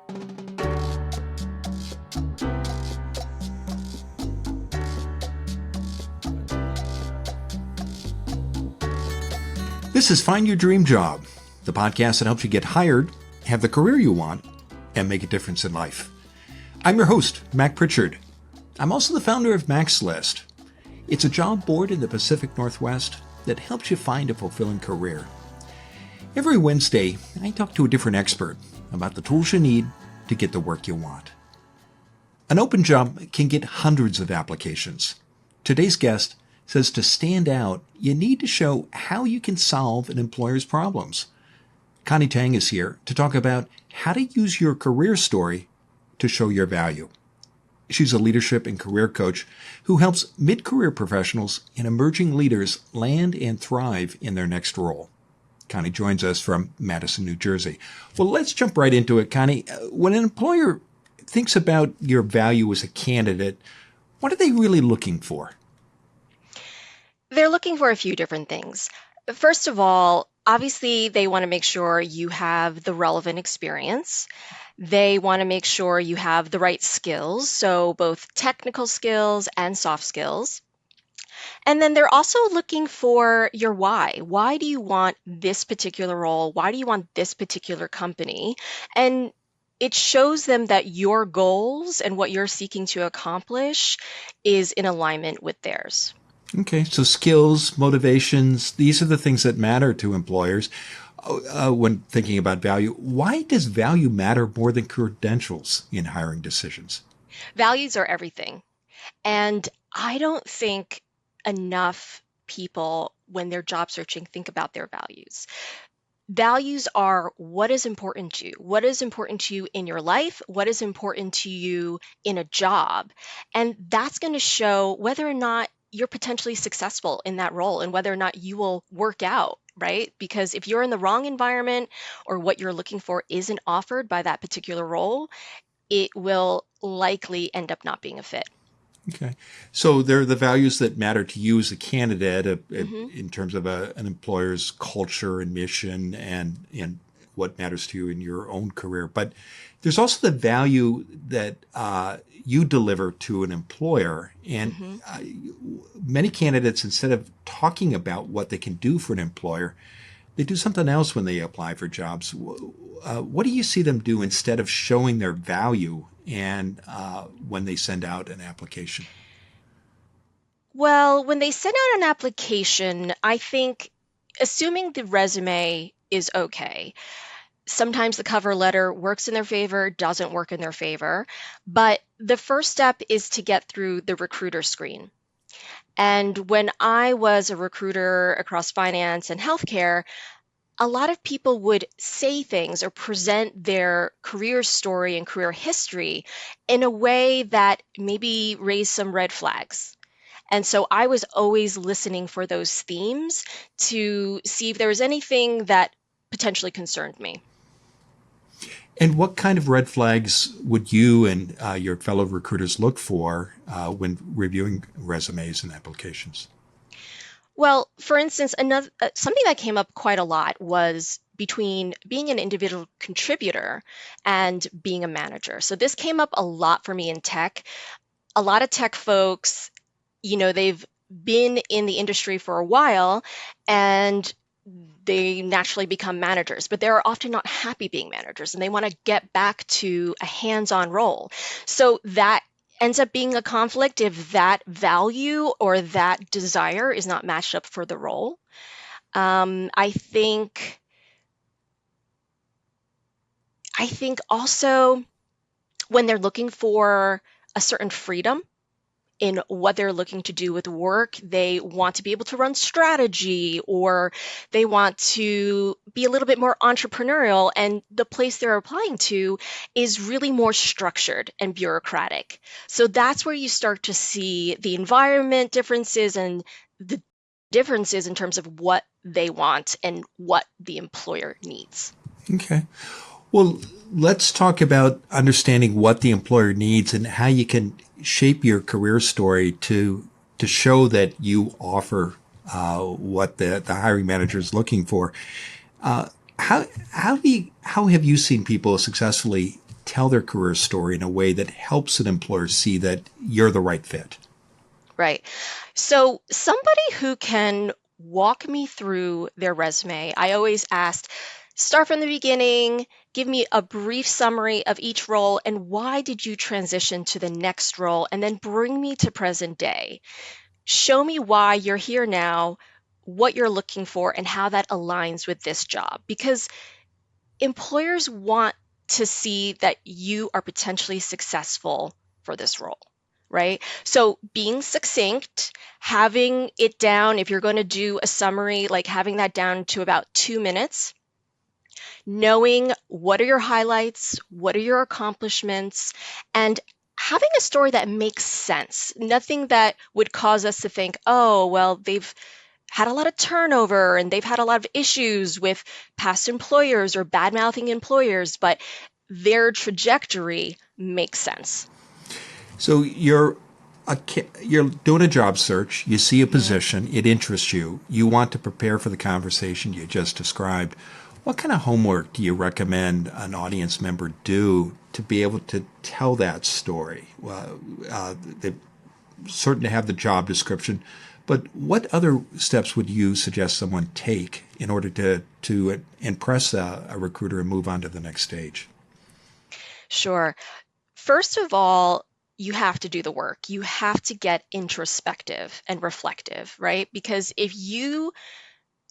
This is Find Your Dream Job, the podcast that helps you get hired, have the career you want, and make a difference in life. I'm your host, Mac Pritchard. I'm also the founder of Mac's List. It's a job board in the Pacific Northwest that helps you find a fulfilling career. Every Wednesday, I talk to a different expert about the tools you need to get the work you want. An open job can get hundreds of applications. Today's guest says to stand out, you need to show how you can solve an employer's problems. Connie Teng is here to talk about how to use your career story to show your value. She's a leadership and career coach who helps mid-career professionals and emerging leaders land and thrive in their next role. Connie joins us from Madison, New Jersey. Well, let's jump right into it, Connie. When an employer thinks about your value as a candidate, what are they really looking for? They're looking for a few different things. First of all, obviously, they want to make sure you have the relevant experience. They want to make sure you have the right skills, so both technical skills and soft skills. And then they're also looking for your why. Why do you want this particular role? Why do you want this particular company? And it shows them that your goals and what you're seeking to accomplish is in alignment with theirs. Okay, so skills, motivations, these are the things that matter to employers when thinking about value. Why does value matter more than credentials in hiring decisions? Values are everything. And I don't think enough people, when they're job searching, think about their values. Values are what is important to you. What is important to you in your life? What is important to you in a job? And that's going to show whether or not you're potentially successful in that role and whether or not you will work out, right? Because if you're in the wrong environment or what you're looking for isn't offered by that particular role, it will likely end up not being a fit. Okay. So they're the values that matter to you as a candidate in terms of an employer's culture and mission and what matters to you in your own career. But there's also the value that you deliver to an employer. And many candidates, instead of talking about what they can do for an employer, they do something else when they apply for jobs. What do you see them do instead of showing their value and when they send out an application? Well, when they send out an application, I think assuming the resume is okay. Sometimes the cover letter works in their favor, doesn't work in their favor. But the first step is to get through the recruiter screen. And when I was a recruiter across finance and healthcare, a lot of people would say things or present their career story and career history in a way that maybe raised some red flags. And so I was always listening for those themes to see if there was anything that potentially concerned me. And what kind of red flags would you and your fellow recruiters look for when reviewing resumes and applications? Well, for instance, something that came up quite a lot was between being an individual contributor and being a manager. So this came up a lot for me in tech. A lot of tech folks, they've been in the industry for a while and they naturally become managers, but they're often not happy being managers and they want to get back to a hands-on role. So that ends up being a conflict if that value or that desire is not matched up for the role. I think also when they're looking for a certain freedom in what they're looking to do with work, they want to be able to run strategy or they want to be a little bit more entrepreneurial, and the place they're applying to is really more structured and bureaucratic. So that's where you start to see the environment differences and the differences in terms of what they want and what the employer needs. Okay. Well, let's talk about understanding what the employer needs and how you can shape your career story to show that you offer what the hiring manager is looking for. How have you seen people successfully tell their career story in a way that helps an employer see that you're the right fit? Right. So somebody who can walk me through their resume, I always asked, start from the beginning, give me a brief summary of each role and why did you transition to the next role, and then bring me to present day. Show me why you're here now, what you're looking for, and how that aligns with this job. Because employers want to see that you are potentially successful for this role, right? So being succinct, having it down, if you're going to do a summary, like having that down to about 2 minutes, knowing what are your highlights, what are your accomplishments, and having a story that makes sense. Nothing that would cause us to think, oh, well, they've had a lot of turnover and they've had a lot of issues with past employers or bad mouthing employers, but their trajectory makes sense. So you're doing a job search, you see a position, it interests you, you want to prepare for the conversation you just described. What kind of homework do you recommend an audience member do to be able to tell that story? They're certain to have the job description, but what other steps would you suggest someone take in order to impress a recruiter and move on to the next stage? Sure. First of all, you have to do the work. You have to get introspective and reflective, right? Because if you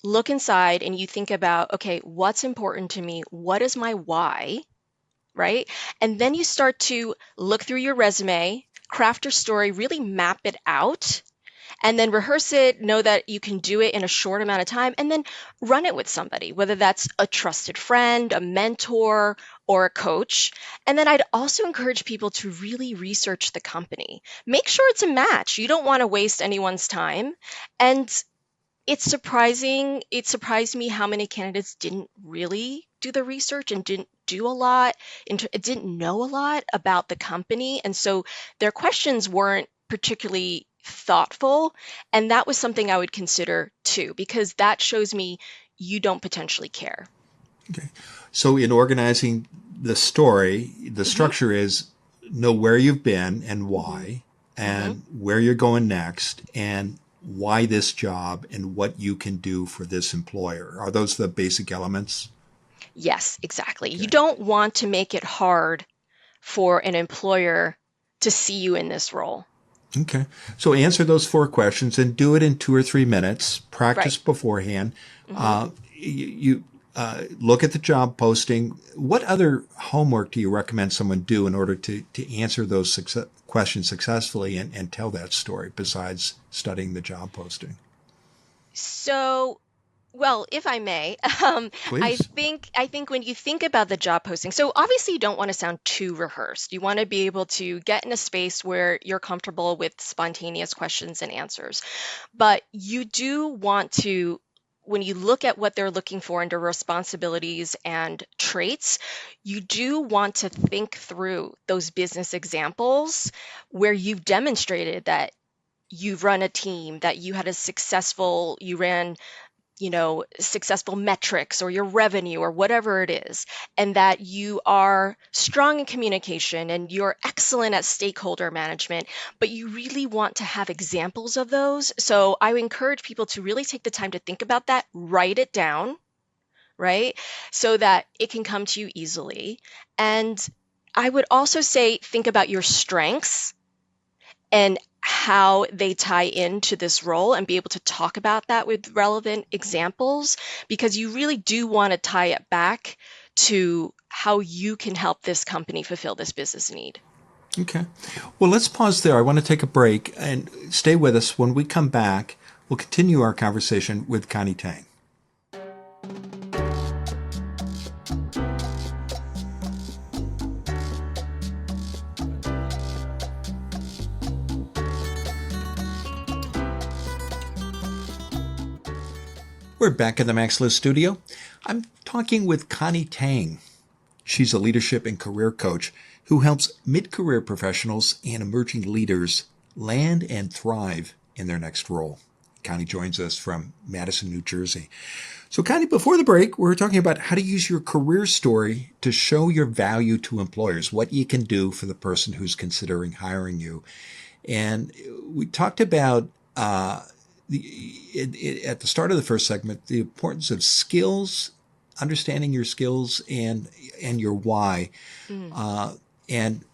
look inside and you think about, okay, what's important to me? What is my why? Right? And then you start to look through your resume, craft your story, really map it out, and then rehearse it, know that you can do it in a short amount of time, and then run it with somebody, whether that's a trusted friend, a mentor, or a coach. And then I'd also encourage people to really research the company. Make sure it's a match. You don't want to waste anyone's time. And it surprised me how many candidates didn't really do the research and didn't do a lot, didn't know a lot about the company. And so their questions weren't particularly thoughtful. And that was something I would consider too, because that shows me you don't potentially care. Okay. So in organizing the story, the structure is know where you've been and why, and where you're going next, and why this job and what you can do for this employer. Are those the basic elements? Yes, exactly. Okay. You don't want to make it hard for an employer to see you in this role. Okay. So answer those 4 questions and do it in 2 or 3 minutes. Practice Right. beforehand. You look at the job posting. What other homework do you recommend someone do in order to answer those questions successfully and tell that story besides studying the job posting? So, well, if I may, I Please. think I think when you think about the job posting, so obviously you don't want to sound too rehearsed. You want to be able to get in a space where you're comfortable with spontaneous questions and answers. But you do want to, when you look at what they're looking for under responsibilities and traits, you do want to think through those business examples where you've demonstrated that you've run a team, that you ran successful metrics or your revenue or whatever it is, and that you are strong in communication and you're excellent at stakeholder management, but you really want to have examples of those. So I would encourage people to really take the time to think about that, write it down, right? So that it can come to you easily. And I would also say, think about your strengths and how they tie into this role and be able to talk about that with relevant examples, because you really do want to tie it back to how you can help this company fulfill this business need. Okay. Well, let's pause there. I want to take a break and stay with us. When we come back, we'll continue our conversation with Connie Teng. We're back in the Max List studio. I'm talking with Connie Teng. She's a leadership and career coach who helps mid-career professionals and emerging leaders land and thrive in their next role. Connie joins us from Madison, New Jersey. So, Connie, before the break, we were talking about how to use your career story to show your value to employers, what you can do for the person who's considering hiring you. And we talked about at the start of the first segment the importance of skills, understanding your skills and your why, Mm, and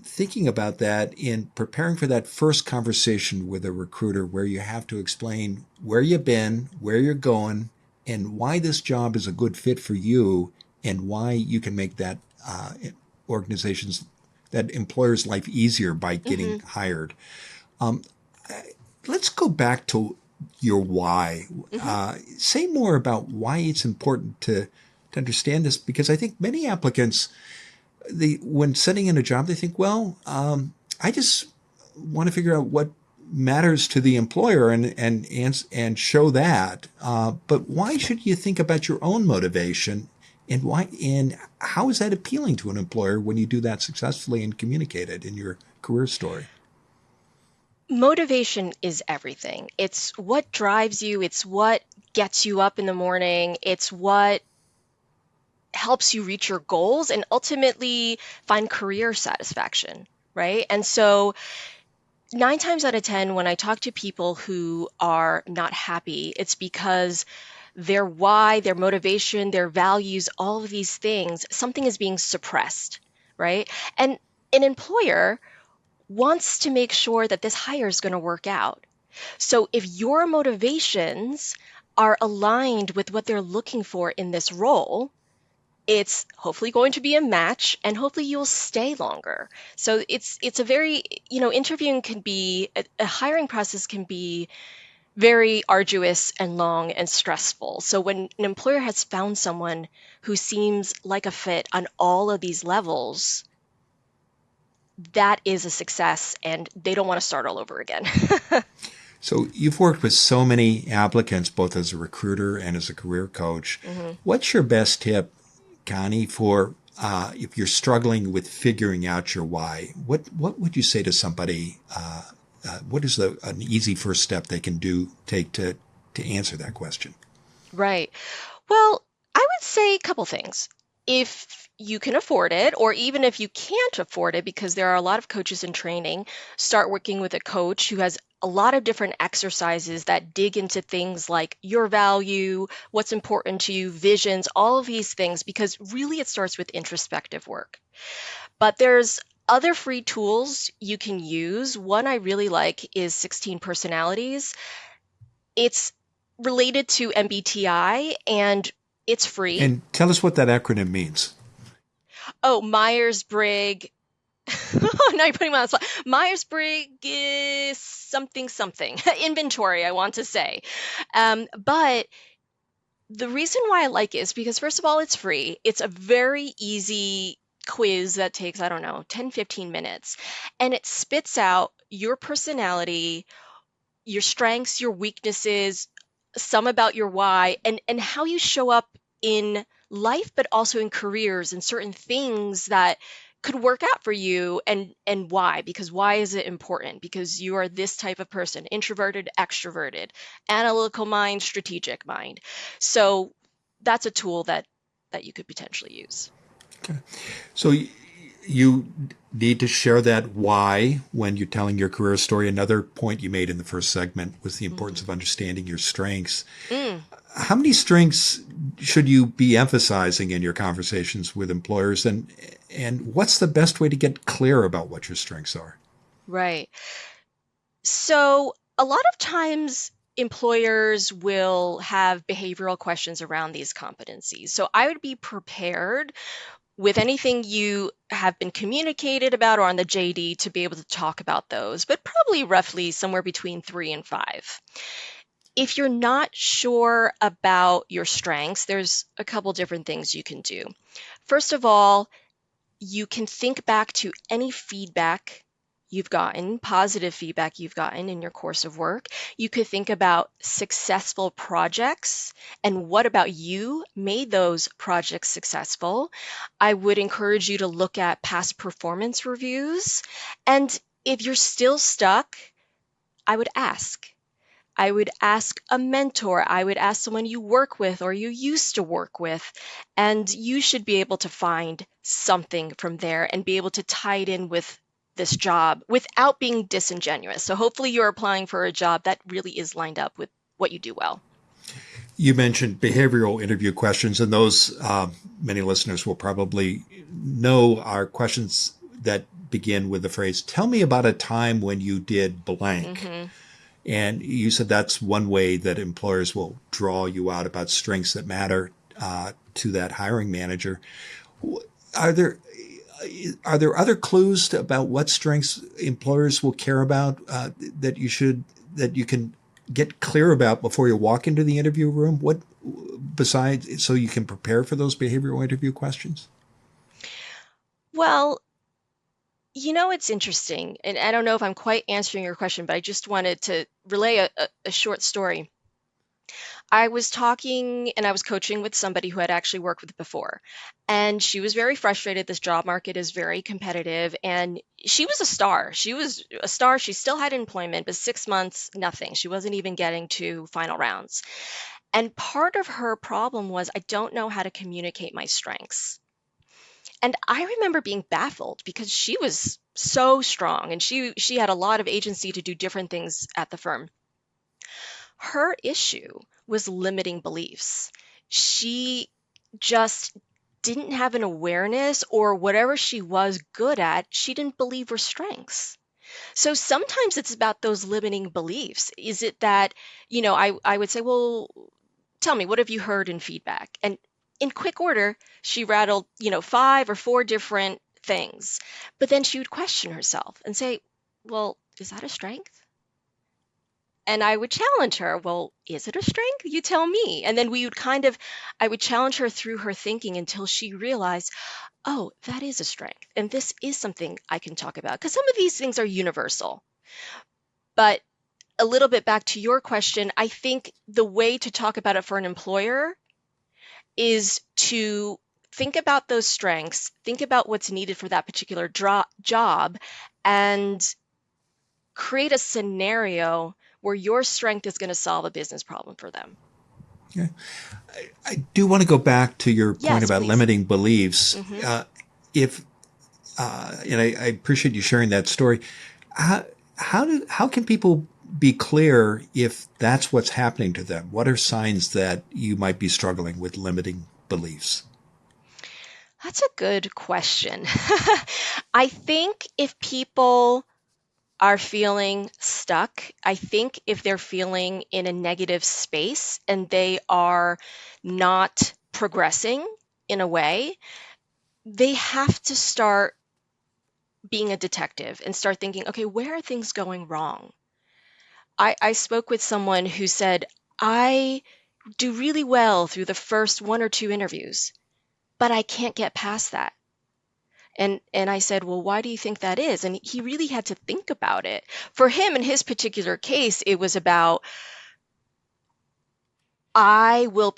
thinking about that in preparing for that first conversation with a recruiter where you have to explain where you've been, where you're going, and why this job is a good fit for you, and why you can make that organization's, that employer's life easier by getting hmm hired. Let's go back to your why. hmm Say more about why it's important to understand this, because I think many applicants, when setting in a job, they think, well, I just want to figure out what matters to the employer and show that. But why should you think about your own motivation, and why and how is that appealing to an employer when you do that successfully and communicate it in your career story? Motivation is everything. It's what drives you, it's what gets you up in the morning, it's what helps you reach your goals and ultimately find career satisfaction, right? And so, 9 times out of 10, when I talk to people who are not happy, it's because their why, their motivation, their values, all of these things, something is being suppressed, right? And an employer wants to make sure that this hire is going to work out. So if your motivations are aligned with what they're looking for in this role, it's hopefully going to be a match and hopefully you'll stay longer. So it's a very, interviewing can be a hiring process can be very arduous and long and stressful. So when an employer has found someone who seems like a fit on all of these levels, that is a success and they don't want to start all over again. So you've worked with so many applicants, both as a recruiter and as a career coach. hmm What's your best tip, Connie, for if you're struggling with figuring out your why? What would you say to somebody? What is an easy first step they can take to answer that question? Right. Well, I would say a couple things. If you can afford it, or even if you can't afford it, because there are a lot of coaches in training, start working with a coach who has a lot of different exercises that dig into things like your value, what's important to you, visions, all of these things, because really it starts with introspective work. But there's other free tools you can use. One I really like is 16 Personalities. It's related to MBTI and it's free. And tell us what that acronym means. Oh, Myers-Briggs. Now you're putting me on the spot. Myers-Briggs is something something. Inventory, I want to say. But the reason why I like it is because, first of all, it's free. It's a very easy quiz that takes, I don't know, 10, 15 minutes. And it spits out your personality, your strengths, your weaknesses, some about your why, and how you show up in life, but also in careers and certain things that could work out for you and why. Because why is it important? Because you are this type of person: introverted, extroverted, analytical mind, strategic mind. So that's a tool that you could potentially use. So you need to share that why when you're telling your career story. Another point you made in the first segment was the importance Mhm. of understanding your strengths. Mm, How many strengths should you be emphasizing in your conversations with employers, and what's the best way to get clear about what your strengths are? right. So, a lot of times employers will have behavioral questions around these competencies. So, I would be prepared with anything you have been communicated about or on the JD to be able to talk about those, but probably roughly somewhere between 3 and 5. If you're not sure about your strengths, there's a couple different things you can do. First of all, you can think back to any feedback you've gotten, positive feedback you've gotten in your course of work. You could think about successful projects and what about you made those projects successful. I would encourage you to look at past performance reviews. And if you're still stuck, I would ask. I would ask a mentor. I would ask someone you work with or you used to work with. And you should be able to find something from there and be able to tie it in with this job without being disingenuous. So hopefully you're applying for a job that really is lined up with what you do well. You mentioned behavioral interview questions, and those many listeners will probably know are questions that begin with the phrase, tell me about a time when you did blank. Mm-hmm. And you said that's one way that employers will draw you out about strengths that matter to that hiring manager. Are there other clues about what strengths employers will care about that you can get clear about before you walk into the interview room? What besides, so you can prepare for those behavioral interview questions? Well, it's interesting, and I don't know if I'm quite answering your question, but I just wanted to relay a short story. I was talking and I was coaching with somebody who had actually worked with before, and she was very frustrated. This job market is very competitive, and she was a star. She was a star. She still had employment, but 6 months, nothing. She wasn't even getting to final rounds. And part of her problem was, I don't know how to communicate my strengths. And I remember being baffled because she was so strong and she had a lot of agency to do different things at the firm. Her issue was limiting beliefs. She just didn't have an awareness, or whatever she was good at, she didn't believe her strengths. So sometimes it's about those limiting beliefs. Is it that, I would say, well, tell me, what have you heard in feedback? And in quick order, she rattled, 5 or 4 different things. But then she would question herself and say, well, is that a strength? And I would challenge her, well, is it a strength? You tell me. And then I would challenge her through her thinking until she realized, oh, that is a strength. And this is something I can talk about. Because some of these things are universal. But a little bit back to your question, I think the way to talk about it for an employer is to think about those strengths, think about what's needed for that particular job, and create a scenario where your strength is going to solve a business problem for them. Yeah. I do want to go back to your point Yes, about please. limiting beliefs. Mm-hmm. If and I appreciate you sharing that story. How can people be clear if that's what's happening to them? What are signs that you might be struggling with limiting beliefs? That's a good question. I think if people are feeling stuck, I think if they're feeling in a negative space and they are not progressing in a way, they have to start being a detective and start thinking, okay, where are things going wrong? I spoke with someone who said, I do really well through the first 1 or 2 interviews, but I can't get past that. And I said, well, why do you think that is? And he really had to think about it. For him, in his particular case, it was about, I will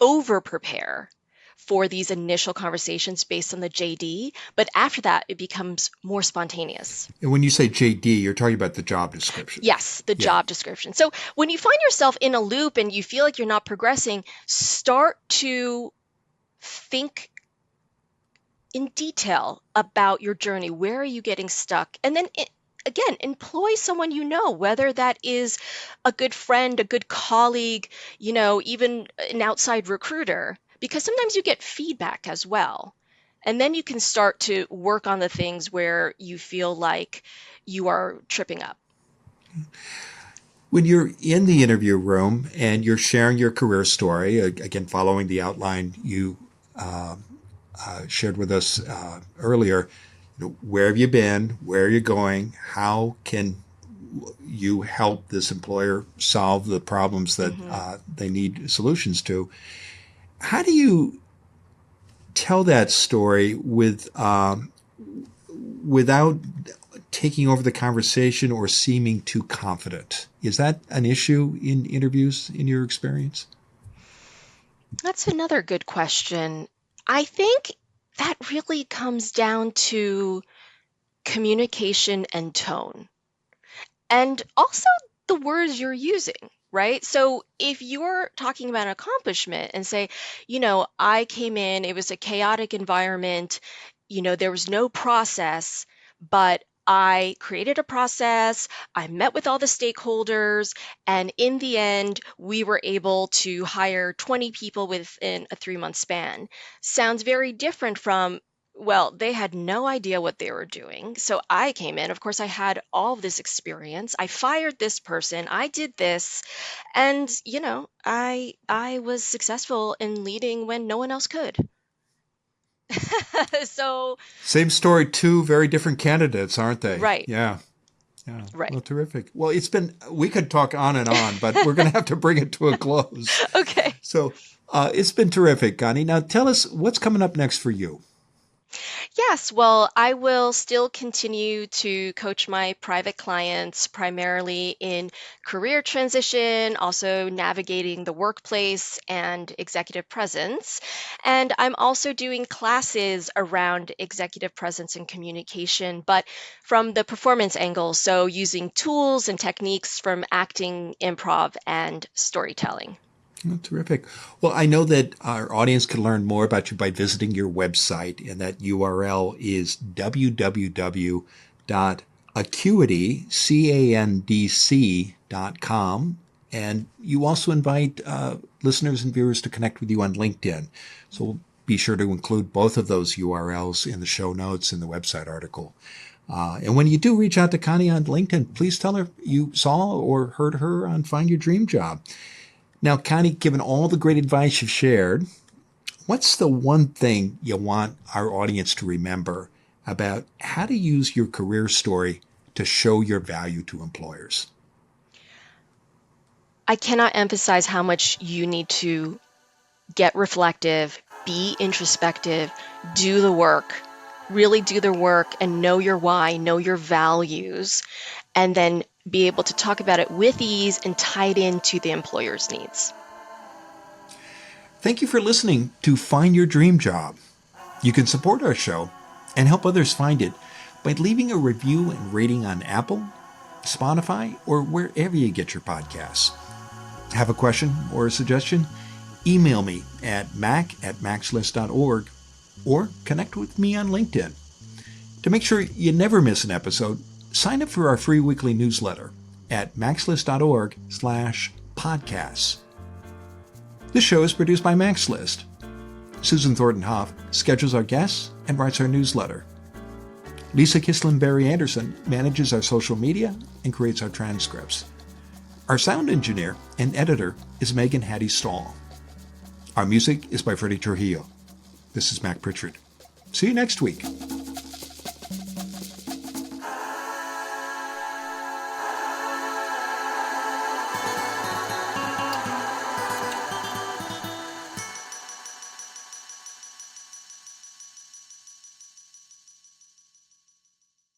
over prepare for these initial conversations based on the JD, but after that, it becomes more spontaneous. And when you say JD, you're talking about the job description. Yes, the Yeah. job description. So when you find yourself in a loop and you feel like you're not progressing, start to think in detail about your journey. Where are you getting stuck? And then again, employ someone you know, whether that is a good friend, a good colleague, even an outside recruiter, because sometimes you get feedback as well. And then you can start to work on the things where you feel like you are tripping up. When you're in the interview room and you're sharing your career story, again, following the outline you shared with us earlier, where have you been? Where are you going? How can you help this employer solve the problems that they need solutions to? How do you tell that story without taking over the conversation or seeming too confident? Is that an issue in interviews in your experience? That's another good question. I think that really comes down to communication and tone. And also the words you're using, right? So if you're talking about an accomplishment and say, I came in, it was a chaotic environment, there was no process, but I created a process, I met with all the stakeholders, and in the end, we were able to hire 20 people within a 3-month span. Sounds very different from, well, they had no idea what they were doing. So I came in, of course, I had all of this experience. I fired this person, I did this, and I was successful in leading when no one else could. So, Same story, two very different candidates, aren't they? right, Yeah. Yeah. right. Well, terrific. Well, we could talk on and on, but we're going to have to bring it to a close. Okay. So it's been terrific, Connie. Now tell us what's coming up next for you. Yes, well, I will still continue to coach my private clients primarily in career transition, also navigating the workplace and executive presence. And I'm also doing classes around executive presence and communication, but from the performance angle. So using tools and techniques from acting, improv, and storytelling. Oh, terrific. Well, I know that our audience can learn more about you by visiting your website, and that URL is www.acuity.com. And you also invite listeners and viewers to connect with you on LinkedIn. So we'll be sure to include both of those URLs in the show notes in the website article. And when you do reach out to Connie on LinkedIn, please tell her you saw or heard her on Find Your Dream Job. Now, Connie, given all the great advice you've shared, what's the one thing you want our audience to remember about how to use your career story to show your value to employers? I cannot emphasize how much you need to get reflective, be introspective, do the work, really do the work and know your why, know your values, and then be able to talk about it with ease and tie it into the employer's needs. Thank you for listening to Find Your Dream Job. You can support our show and help others find it by leaving a review and rating on Apple, Spotify, or wherever you get your podcasts. Have a question or a suggestion? Email me at mac@maxlist.org or connect with me on LinkedIn. To make sure you never miss an episode, sign up for our free weekly newsletter at maxlist.org/podcasts. This show is produced by MaxList. Susan Thornton Hoff schedules our guests and writes our newsletter. Lisa Kislin-Berry Anderson manages our social media and creates our transcripts. Our sound engineer and editor is Megan Hattie Stahl. Our music is by Freddie Trujillo. This is Mac Pritchard. See you next week.